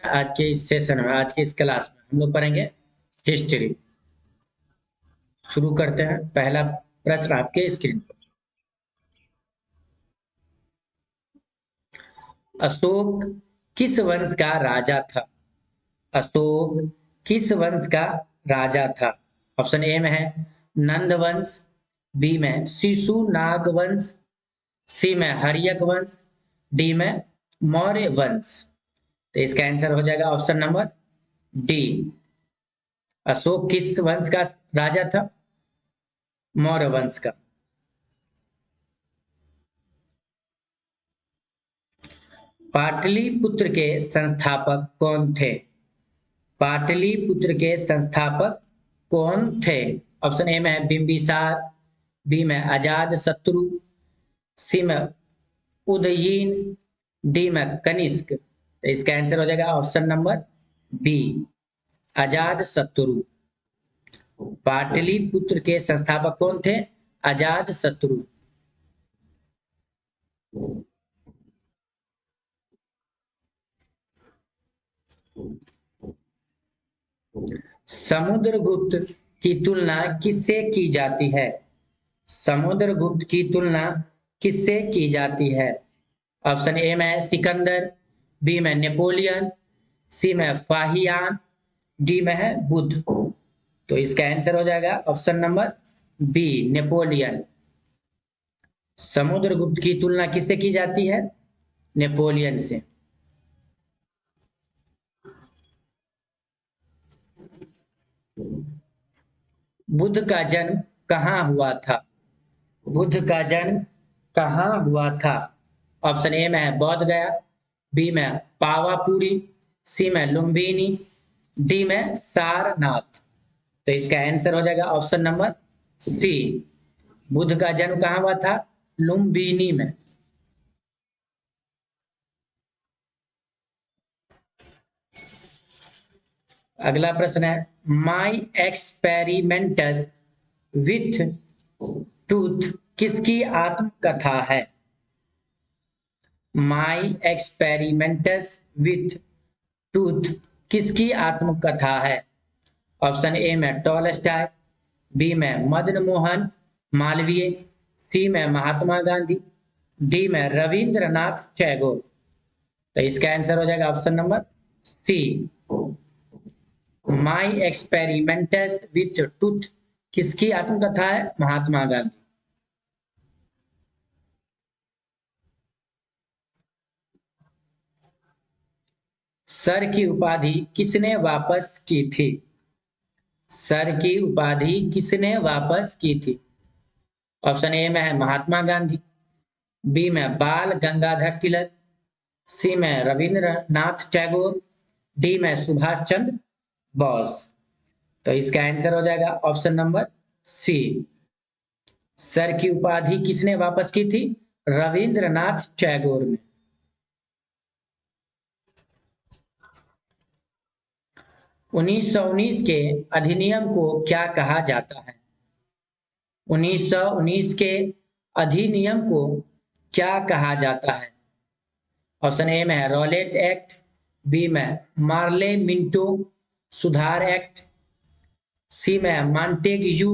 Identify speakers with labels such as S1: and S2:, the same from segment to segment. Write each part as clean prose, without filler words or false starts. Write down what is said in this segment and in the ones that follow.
S1: आज के इस सेशन में, आज के इस क्लास में हम लोग पढ़ेंगे हिस्ट्री। शुरू करते हैं। पहला प्रश्न आपके स्क्रीन पर। अशोक किस वंश का राजा था? अशोक किस वंश का राजा था? ऑप्शन ए में है नंद वंश, बी में शिशुनाग वंश, सी में हर्यक वंश, डी में मौर्य वंश। तो इसका आंसर हो जाएगा ऑप्शन नंबर डी। अशोक किस वंश का राजा था? मौर्य वंश का। पाटलिपुत्र के संस्थापक कौन थे? पाटलिपुत्र के संस्थापक कौन थे? ऑप्शन ए में है बिंबिसार, बी में अजात शत्रु, सी में उदयीन, डी में कनिष्क। तो इसका आंसर हो जाएगा ऑप्शन नंबर बी, अजात शत्रु। पाटलिपुत्र के संस्थापक कौन थे? अजात शत्रु। समुद्रगुप्त की तुलना किससे की जाती है? समुद्रगुप्त की तुलना किससे की जाती है? ऑप्शन ए में है सिकंदर, बी में नेपोलियन, सी में फाहियान, डी में है बुद्ध। तो इसका आंसर हो जाएगा option number B, Napoleon. Samudragupta की तुलना किससे की जाती है? नेपोलियन से। बुद्ध का जन्म कहाँ हुआ था? बुद्ध का जन्म कहाँ हुआ था? ऑप्शन ए में है बोध गया, बी में पावापुरी, सी में लुम्बिनी, डी में सारनाथ। तो इसका आंसर हो जाएगा ऑप्शन नंबर सी। बुद्ध का जन्म कहाँ हुआ था? लुम्बिनी में। अगला प्रश्न है माई एक्सपेरिमेंटस विथ टूथ किसकी आत्मकथा है? माई एक्सपेरिमेंटस विथ टूथ किसकी आत्मकथा है? ऑप्शन ए में टॉलस्टॉय, बी में मदन मोहन मालवीय, सी में महात्मा गांधी, डी में रविंद्रनाथ टैगोर। तो इसका आंसर हो जाएगा option number C, my experiments with टूथ किसकी आत्मकथा है? महात्मा गांधी। सर की उपाधि किसने वापस की थी? सर की उपाधि किसने वापस की थी? ऑप्शन ए में है महात्मा गांधी, बी में बाल गंगाधर तिलक, सी में रविंद्रनाथ टैगोर, डी में सुभाष चंद्र बोस। तो इसका आंसर हो जाएगा ऑप्शन नंबर सी। सर की उपाधि किसने वापस की थी? रविंद्रनाथ टैगोर ने। उन्नीस के अधिनियम को क्या कहा जाता है? 1919 के अधिनियम को क्या कहा जाता है? ऑप्शन ए में है रॉलेट एक्ट, बी में मार्ले मिंटो सुधार एक्ट, सी में मॉन्टेग्यू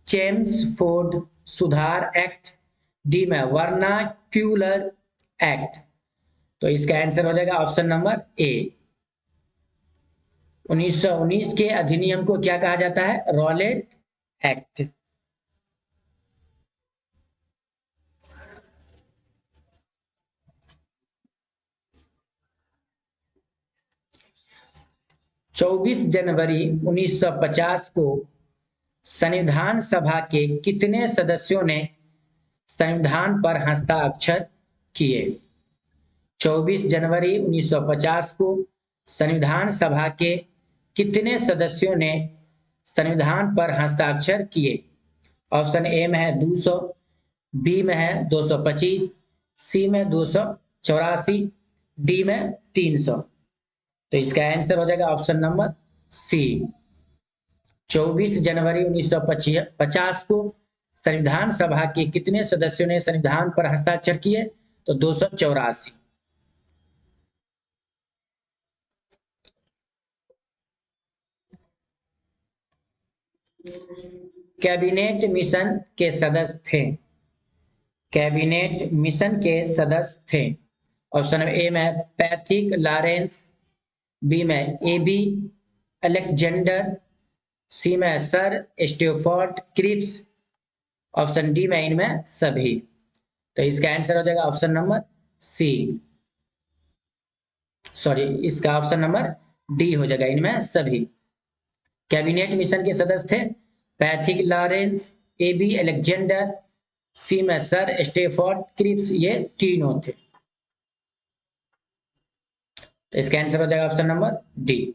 S1: चेम्सफोर्ड सुधार एक्ट, डी में वर्नाक्यूलर एक्ट। तो इसका आंसर हो जाएगा ऑप्शन नंबर ए। 1919 के अधिनियम को क्या कहा जाता है? Rowlatt act. चौबीस जनवरी 1950 को संविधान सभा के कितने सदस्यों ने संविधान पर हस्ताक्षर किए? 24 जनवरी 1950 को संविधान सभा के कितने सदस्यों ने संविधान पर हस्ताक्षर किए? ऑप्शन ए में है 200, बी में है 225, सी में 284, डी में 300। तो इसका आंसर हो जाएगा ऑप्शन नंबर सी। 24 जनवरी 1950 को संविधान सभा के कितने सदस्यों ने संविधान पर हस्ताक्षर किए? तो 284। कैबिनेट मिशन के सदस्य थे? कैबिनेट मिशन के सदस्य थे? ऑप्शन ए में पैथिक लॉरेंस, बी में ए बी अलेक्जेंडर, सी में sir Stafford Cripps, option D में इनमें सभी। तो इसका आंसर हो जाएगा ऑप्शन नंबर सी, सॉरी इसका ऑप्शन नंबर डी हो जाएगा, इनमें सभी। कैबिनेट मिशन के सदस्य थे Pethick Lawrence, A B Alexander, C में सर स्टीफोर्ड क्रिप्स, ये तीनों थे। तो इसका आंसर हो जाएगा ऑप्शन नंबर डी।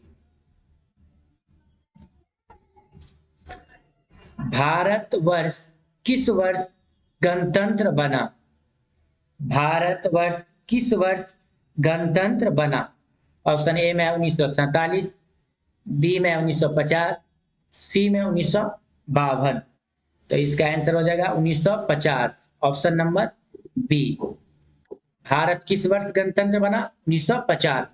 S1: भारतवर्ष किस वर्ष गणतंत्र बना? भारतवर्ष किस वर्ष गणतंत्र बना? ऑप्शन ए में 1947, बी में 1950, सी में 1952। तो इसका आंसर हो जाएगा 1950, ऑप्शन नंबर बी। भारत किस वर्ष गणतंत्र बना? 1950।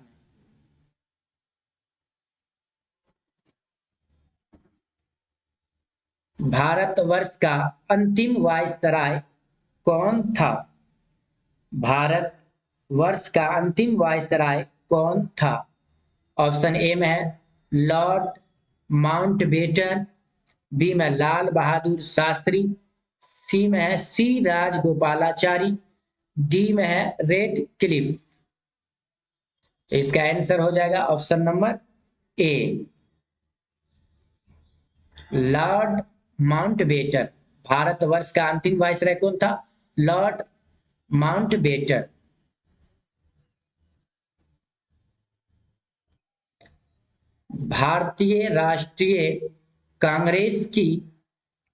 S1: भारतवर्ष का अंतिम वायसराय कौन था? भारत वर्ष का अंतिम वायसराय कौन था? ऑप्शन ए में है लॉर्ड माउंटबेटन, बी में लाल बहादुर शास्त्री, सी में है सी राजगोपालाचारी, डी में है रेड क्लिफ। तो इसका आंसर हो जाएगा option number A, Lord Mountbatten. Bharatvarsh का अंतिम वायसराय कौन था? Lord Mountbatten. भारतीय राष्ट्रीय कांग्रेस की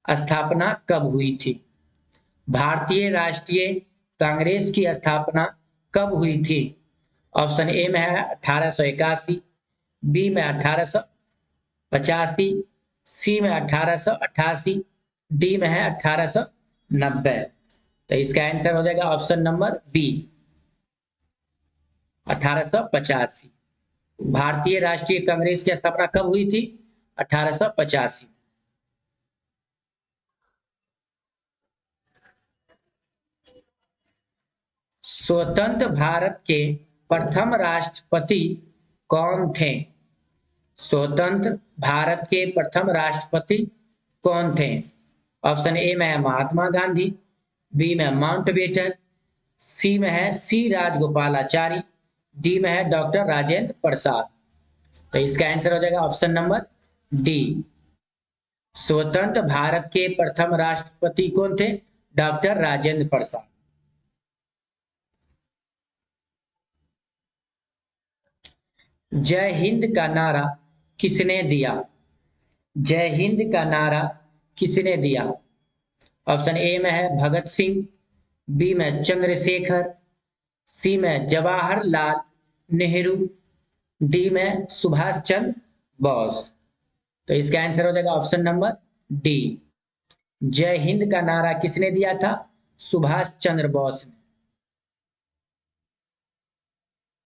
S1: स्थापना कब हुई थी? भारतीय राष्ट्रीय कांग्रेस की स्थापना कब हुई थी? ऑप्शन ए में है 1881, बी में 1885, सी में 1888, डी में है 1890। तो इसका आंसर हो जाएगा ऑप्शन नंबर बी, 1885। भारतीय राष्ट्रीय कांग्रेस की स्थापना कब हुई थी? 1885। स्वतंत्र भारत के प्रथम राष्ट्रपति कौन थे? स्वतंत्र भारत के प्रथम राष्ट्रपति कौन थे? ऑप्शन ए में है महात्मा गांधी, बी में माउंटबेटन, सी में है सी राजगोपालाचारी, डी में है डॉक्टर राजेंद्र प्रसाद। तो इसका आंसर हो जाएगा ऑप्शन नंबर डी। स्वतंत्र भारत के प्रथम राष्ट्रपति कौन थे? डॉक्टर राजेंद्र प्रसाद। जय हिंद का नारा किसने दिया? जय हिंद का नारा किसने दिया? ऑप्शन ए में है भगत सिंह, बी में चंद्रशेखर, सी में जवाहरलाल नेहरू, डी में सुभाष चंद्र बोस। तो इसका आंसर हो जाएगा ऑप्शन नंबर डी। जय हिंद का नारा किसने दिया था? सुभाष चंद्र बोस ने।